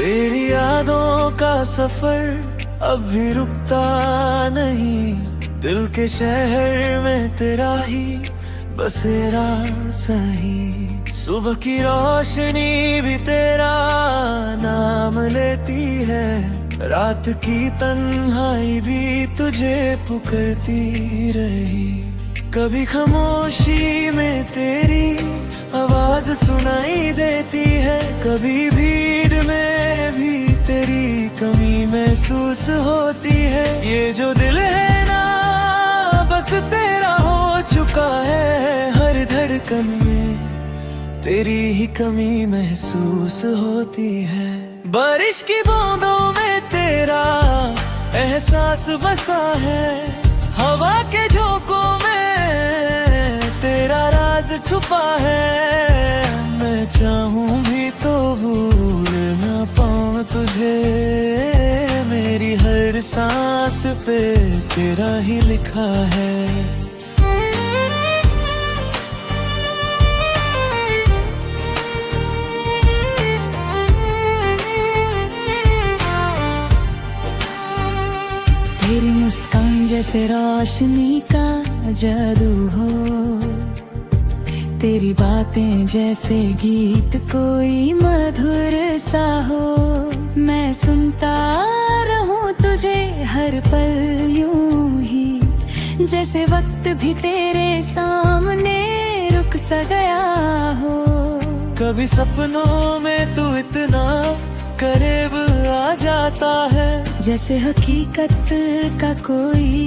तेरी यादों का सफर अब भी रुकता नहीं, दिल के शहर में तेरा ही बसेरा सही। सुबह की रोशनी भी तेरा नाम लेती है, रात की तन्हाई भी तुझे पुकारती रही। कभी खामोशी में तेरी आवाज सुनाई देती है, कभी भीड़ में भी तेरी कमी महसूस होती है। ये जो दिल है ना बस तेरा हो चुका है, हर धड़कन में तेरी ही कमी महसूस होती है। बारिश की बूंदों में तेरा एहसास बसा है, हवा के झोंकों में तेरा राज छुपा है। मैं चाहूं भी तो भूल ना पाऊं तुझे, मेरी हर सांस पे तेरा ही लिखा है। तेरी मुस्कान जैसे रोशनी का जादू हो, तेरी बातें जैसे गीत कोई मधुर सा हो। मैं सुनता रहूं तुझे हर पल यूं ही, जैसे वक्त भी तेरे सामने रुक सा गया हो। कभी सपनों में तू इतना करीब आ जाता है, जैसे हकीकत का कोई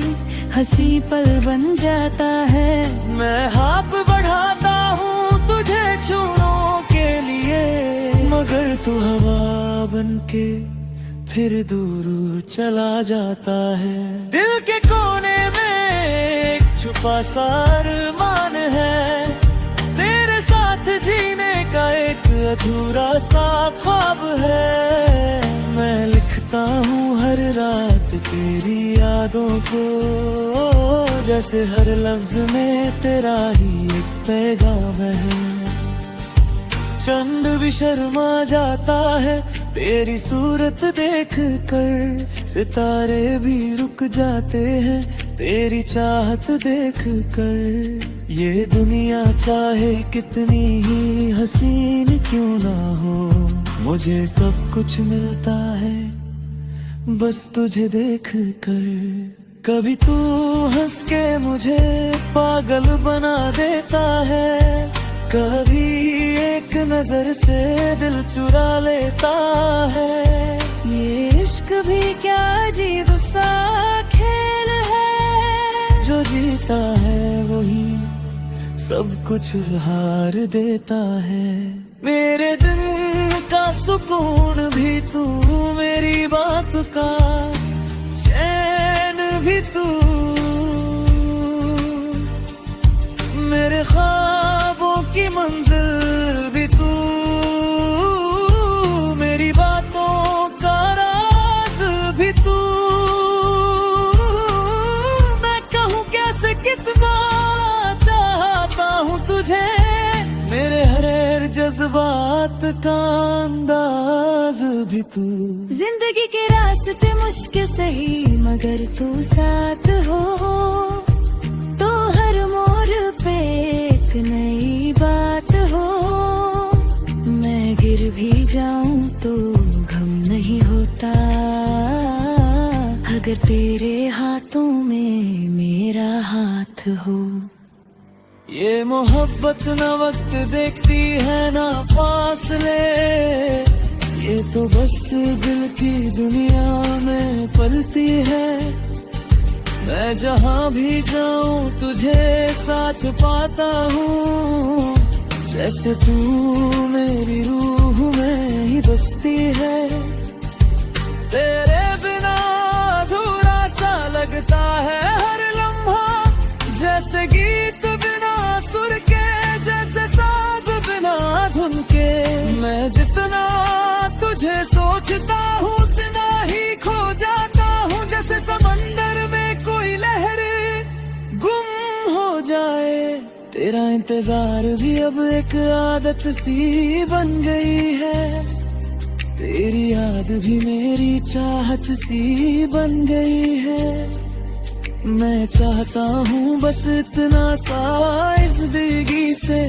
हंसी पल बन जाता है। मैं हाथ बढ़ाता हूँ तुझे छूने के लिए, मगर तू हवा बनके फिर दूर चला जाता है। दिल के कोने में एक छुपा सा अरमान है, तेरे साथ जीने का एक अधूरा सा ख्वाब है। मैं लिखता हूँ हर रात तेरी यादों को, जैसे हर लफ्ज में तेरा ही एक पैगाम है। चंद भी शर्मा जाता है तेरी सूरत देख कर, सितारे भी रुक जाते हैं तेरी चाहत देख कर। ये दुनिया चाहे कितनी ही हसीन क्यों ना हो, मुझे सब कुछ मिलता है बस तुझे देख कर। कभी तू हंस के मुझे पागल बना देता है, कभी एक नजर से दिल चुरा लेता है। ये इश्क भी क्या अजीब सा खेल है, जो जीता है वही सब कुछ हार देता है। मेरे दिन का सुकून भी तू, मेरी बात का चैन भी तू, मेरे ख्वाबों की मंजिल भी तू, मेरी बातों का राज भी तू। मैं कहूँ कैसे कितना चाहता हूँ तुझे, मेरे हर जज्बात का अंदाज भी तू। जिंदगी के रास्ते मुश्किल सही मगर तू साथ हो, तो हर मोड़ पे एक नई बात हो। मैं गिर भी जाऊं तो गम नहीं होता, अगर तेरे हाथों में मेरा हाथ हो। ये मोहब्बत न वक्त देखती है ना फासले, ये तो बस दिल की दुनिया में पलती है। मैं जहाँ भी जाऊँ तुझे साथ पाता हूँ, जैसे तू मेरी रूह में ही बसती है। तेरे बिना अधूरा सा लगता है हर लम्हा, जैसे गीत बिना सुर के, जैसे साज बिना धुन के। मैं जितना तुझे सोचता हूँ उतना ही खो जाता हूँ, जैसे समंदर में कोई लहर गुम हो जाए। तेरा इंतजार भी अब एक आदत सी बन गई है, तेरी याद भी मेरी चाहत सी बन गई है। मैं चाहता हूँ बस इतना सा इस जिंदगी से,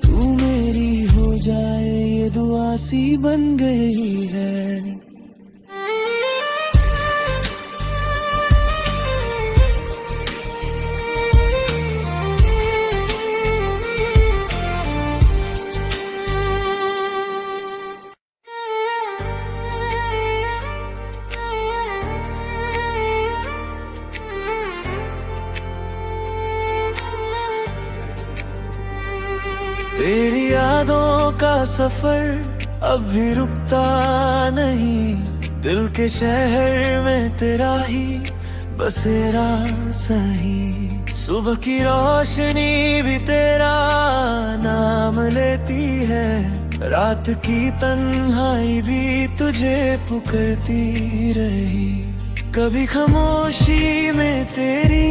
तू मेरी हो जाए ये दुआ सी बन गई है। तेरी यादों का सफर अब भी रुकता नहीं, दिल के शहर में तेरा ही बसेरा सही। सुबह की रोशनी भी तेरा नाम लेती है, रात की तन्हाई भी तुझे पुकारती रही। कभी खामोशी में तेरी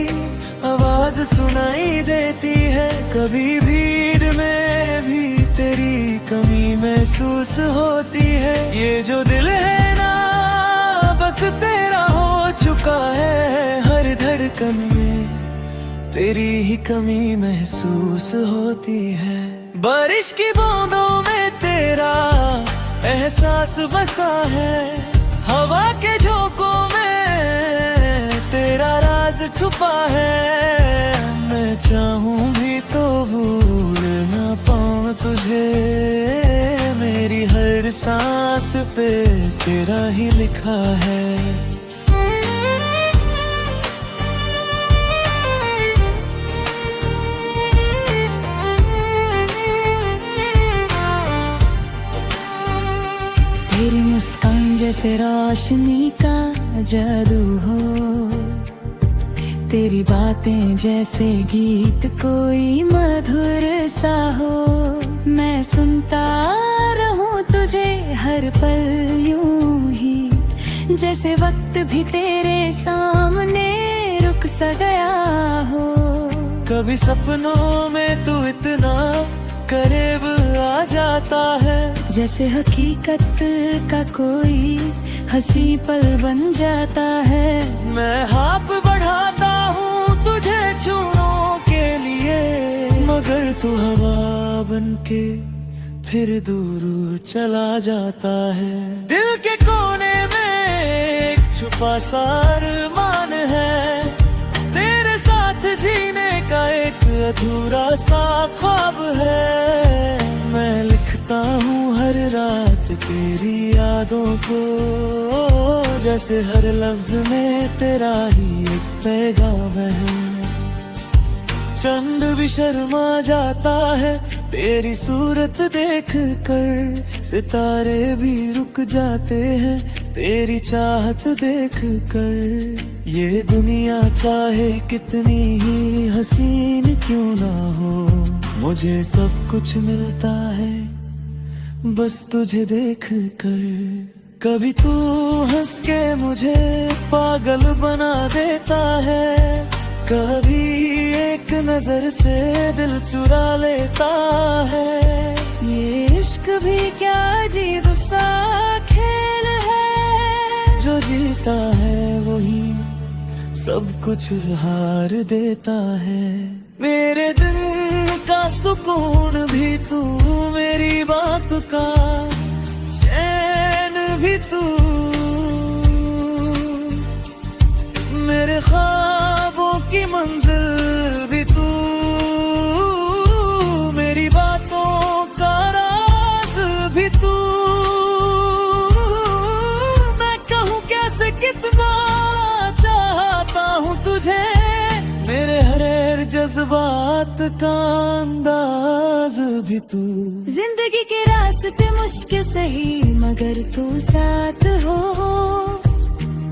आवाज सुनाई देती है, कभी भीड़ में भी तेरी कमी महसूस होती है। ये जो दिल है ना बस तेरा हो चुका है, हर धड़कन में तेरी ही कमी महसूस होती है। बारिश की बूंदों में तेरा एहसास बसा है, हवा के झोंकों में तेरा राज छुपा है। मैं चाहूं भी तो भूल ना पाऊं तुझे, मेरी हर सांस पे तेरा ही लिखा है। तेरी मुस्कान जैसे रोशनी का जादू हो, तेरी बातें जैसे गीत कोई मधुर सा हो। मैं सुनता रहूं तुझे हर पल यूं ही, जैसे वक्त भी तेरे सामने रुक सा गया हो। कभी सपनों में तू इतना करीब आ जाता है, जैसे हकीकत का कोई हंसी पल बन जाता है। मैं हाथ बढ़ाता हूँ तुझे छूने के लिए, मगर तू हवा बनके फिर दूर चला जाता है। दिल के कोने में एक छुपा सा अरमान है, तेरे साथ जीने का एक अधूरा सा ख्वाब है। मैं लिखता हूँ हर रात तेरी यादों को, जैसे हर लफ्ज में तेरा ही एक पैगाम है। चंद भी शर्मा जाता है तेरी सूरत देख कर, सितारे भी रुक जाते हैं तेरी चाहत देख कर। ये दुनिया चाहे कितनी ही हसीन क्यों ना हो, मुझे सब कुछ मिलता है बस तुझे देख कर। कभी तू हंस के मुझे पागल बना देता है, कभी एक नजर से दिल चुरा लेता है। ये इश्क भी क्या अजीब सा खेल है, जो जीता है वही सब कुछ हार देता है। मेरे दिन का सुकून भी तू, मेरी बात का चैन भी तू, मेरे ख्वाबों की मंजिल भी तू, मेरी बातों का राज भी तू। मैं कहूँ कैसे कितना चाहता हूँ तुझे, मेरे हर जज्बात का अंदाज भी तू। जिंदगी के रास्ते मुश्किल सही मगर तू साथ हो,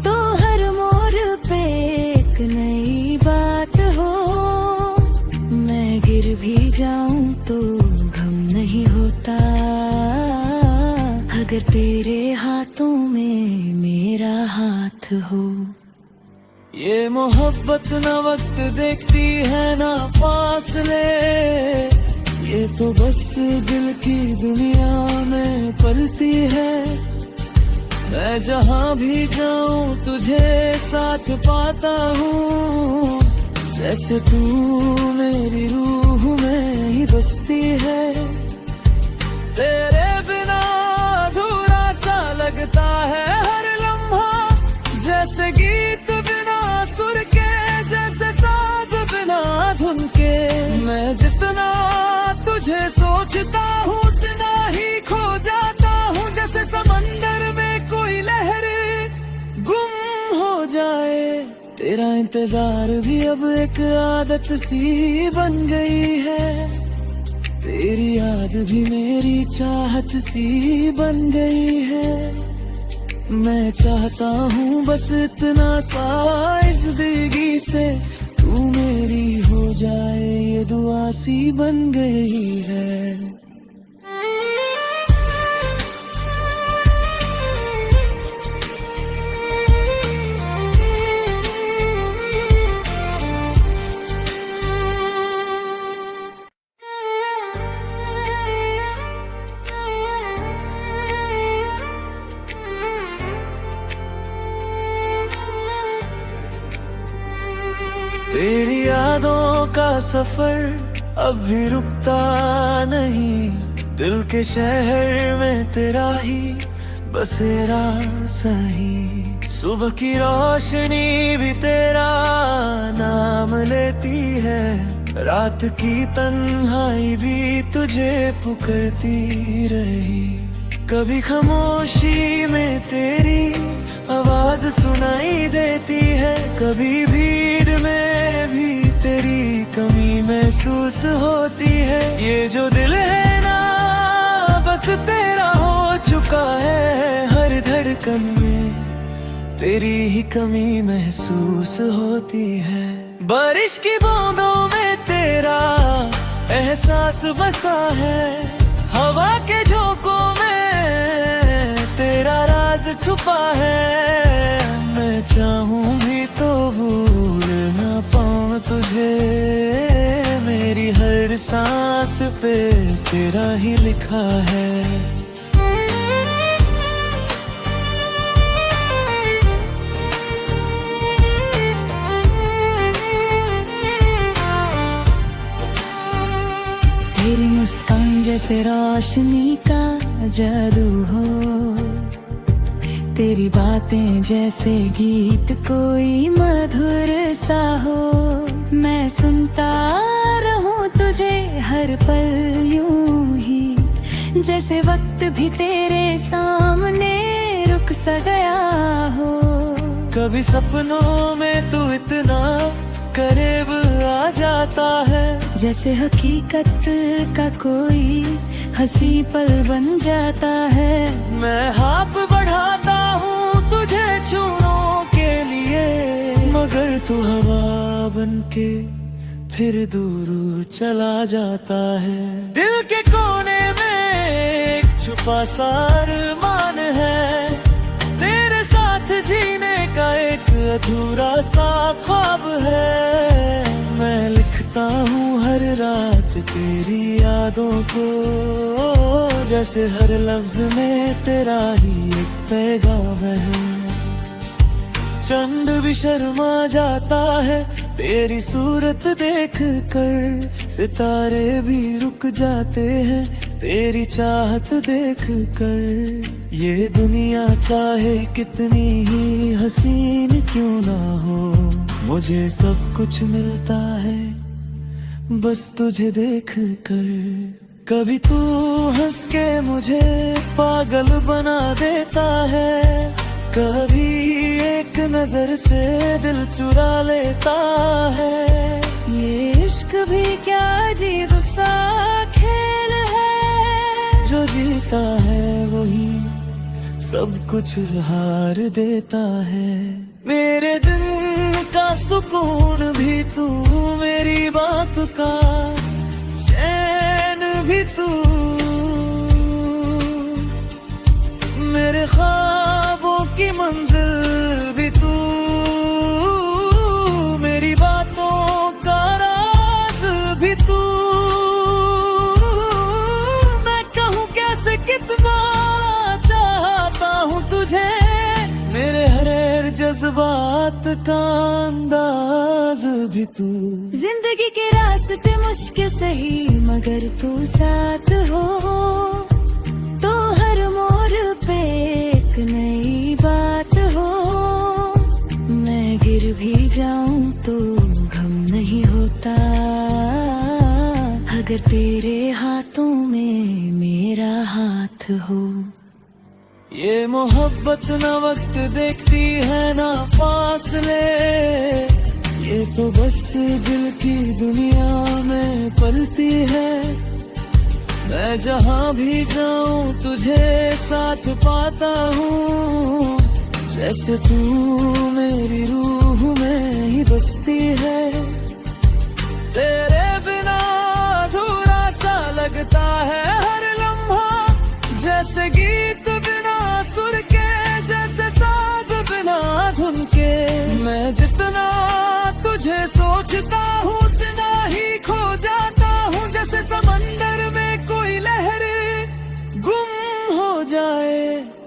तो हर मोड़ पे एक नई बात हो। मैं गिर भी जाऊं तो गम नहीं होता, अगर तेरे हाथों में मेरा हाथ हो। ये मोहब्बत ना वक्त देखती है ना फासले, ये तो बस दिल की दुनिया में पलती है। मैं जहाँ भी जाऊँ तुझे साथ पाता हूँ, जैसे तू मेरी रूह में ही बसती है। तेरे बिना अधूरा सा लगता है हर लम्हा, जैसे गीत बिना सुर के, जैसे साज बिना धुन के। मैं जितना तुझे सोचता हूँ उतना ही खो जाता हूँ, जैसे समंदर में कोई लहर गुम हो जाए। तेरा इंतजार भी अब एक आदत सी बन गई है, तेरी याद भी मेरी चाहत सी बन गई है। मैं चाहता हूँ बस इतना सा इस जिंदगी से, तू मेरी हो जाए ये दुआ सी बन गई है। तेरी यादों का सफर अब भी रुकता नहीं, दिल के शहर में तेरा ही बसेरा सही। सुबह की रोशनी भी तेरा नाम लेती है, रात की तन्हाई भी तुझे पुकारती रही। कभी खामोशी में तेरी आवाज सुनाई देती है, कभी भीड़ में भी तेरी कमी महसूस होती है। ये जो दिल है ना बस तेरा हो चुका है, हर धड़कन में तेरी ही कमी महसूस होती है। बारिश की बूंदों में तेरा एहसास बसा है, हवा के झोंकों में तेरा राज छुपा है। मैं चाहूं भी तो भूल ना पाऊं तुझे, मेरी हर सांस पे तेरा ही लिखा है। तेरी मुस्कान जैसे रोशनी का जादू हो, तेरी बातें जैसे गीत कोई मधुर सा हो। मैं सुनता रहूं तुझे हर पल यूं ही, जैसे वक्त भी तेरे सामने रुक सा गया हो। कभी सपनों में तू इतना करीब आ जाता है, जैसे हकीकत का कोई हंसी पल बन जाता है। मैं हाथ बढ़ाता हूँ तुझे छूने के लिए, मगर तू हवा बनके फिर दूर चला जाता है। दिल के कोने में एक छुपा सा अरमान है, तेरे साथ जीने का एक अधूरा सा ख्वाब है। मैं लिखता हूँ हर रात तेरी यादों को, जैसे हर लफ्ज में तेरा ही एक पैगाम है। चंद भी शर्मा जाता है तेरी सूरत देख कर, सितारे भी रुक जाते हैं तेरी चाहत देख कर। ये दुनिया चाहे कितनी ही हसीन क्यों ना हो, मुझे सब कुछ मिलता है बस तुझे देख कर। कभी तू हंस के मुझे पागल बना देता है, कभी एक नजर से दिल चुरा लेता है। ये इश्क भी क्या अजीब सा खेल है, जो जीता है वही सब कुछ हार देता है। मेरे दिन का सुकून भी तू, मेरी बात का चैन भी तू, मेरे ख्वाबों की मंजिल भी तू, मेरी बातों का राज भी तू। मैं कहूँ कैसे कितना चाहता हूँ तुझे, बात का अंदाज भी तू। जिंदगी के रास्ते मुश्किल सही मगर तू साथ हो तो हर मोड़ पे एक नई बात हो। मैं गिर भी जाऊं तो गम नहीं होता अगर तेरे हाथों में मेरा हाथ हो। ये मोहब्बत ना वक्त देखती है ना फासले, ये तो बस दिल की दुनिया में पलती है। मैं जहाँ भी जाऊँ तुझे साथ पाता हूँ, जैसे तू मेरी रूह में ही बसती है। तेरे बिना अधूरा सा लगता है हर लम्हा, जैसे गीत बिना सुर के, जैसे साज बिना धुन के। मैं जितना तुझे सोचता हूँ उतना ही खो जाता हूँ, जैसे समंदर में कोई लहर गुम हो जाए।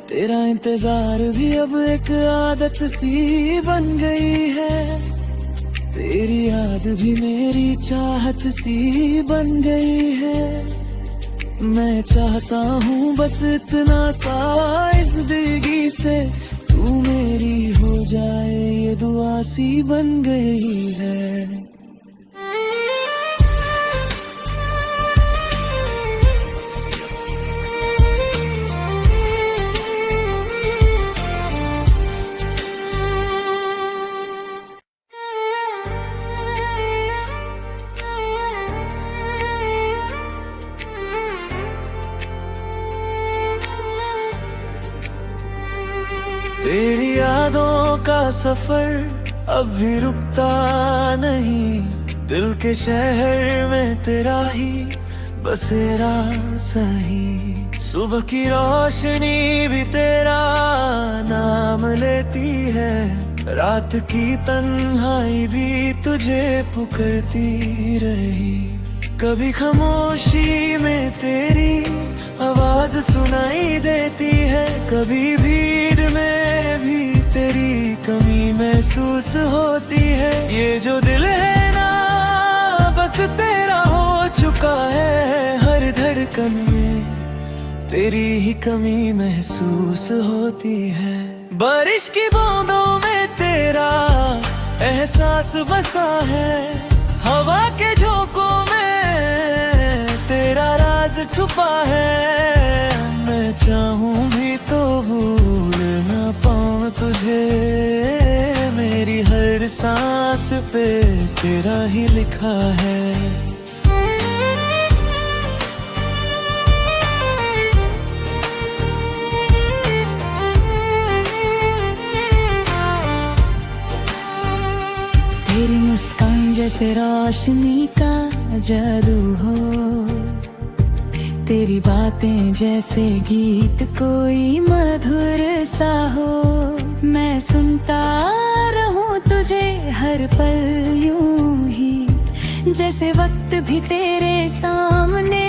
तेरा इंतजार भी अब एक आदत सी बन गई है, तेरी याद भी मेरी चाहत सी बन गई है। मैं चाहता हूँ बस इतना सा इस जिंदगी से, तू मेरी हो जाए ये दुआ सी बन गई है। तेरी यादों का सफर अब भी रुकता नहीं, दिल के शहर में तेरा ही बसेरा सही। सुबह की रोशनी भी तेरा नाम लेती है, रात की तन्हाई भी तुझे पुकारती रही। कभी खामोशी में तेरी आवाज सुनाई देती है, कभी भीड़ में भी तेरी कमी महसूस होती है। ये जो दिल है ना बस तेरा हो चुका है, हर धड़कन में तेरी ही कमी महसूस होती है। बारिश की बूंदों में तेरा एहसास बसा है, हवा के झोंकों में तेरा राज छुपा है। मैं चाहूं भी तो भूल ना पाऊं तुझे, मेरी हर सांस पे तेरा ही लिखा है। तेरी मुस्कान जैसे रोशनी का जादू हो, तेरी बातें जैसे गीत कोई मधुर सा हो। मैं सुनता रहूं तुझे हर पल यूं ही, जैसे वक्त भी तेरे सामने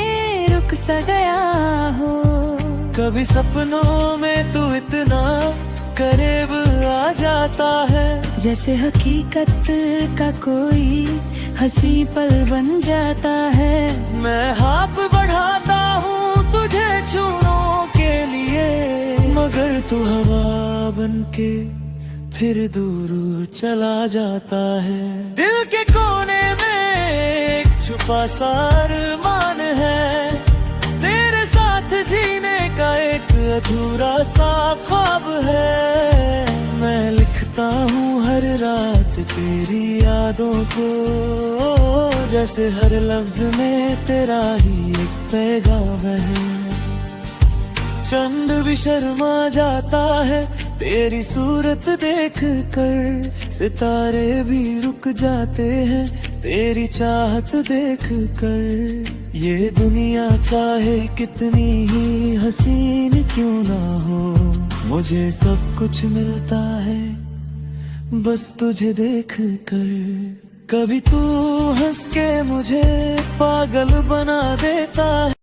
रुक सा गया हो। कभी सपनों में तू इतना करीब आ जाता है, जैसे हकीकत का कोई हंसी पल बन जाता है। मैं हाथ बढ़ाता हूँ तुझे छूने के लिए, मगर तू हवा बनके फिर दूर चला जाता है। दिल के कोने में एक छुपा सा अरमान है, तेरे साथ जीने का एक अधूरा सा ख्वाब है। मैं लिखता हूँ हर रात तेरी यादों को, जैसे हर लफ्ज में तेरा ही एक पैगाम है। चंद भी शर्मा जाता है तेरी सूरत देख कर, सितारे भी रुक जाते हैं तेरी चाहत देख कर। ये दुनिया चाहे कितनी ही हसीन क्यों ना हो, मुझे सब कुछ मिलता है बस तुझे देख कर। कभी तू हंस के मुझे पागल बना देता है।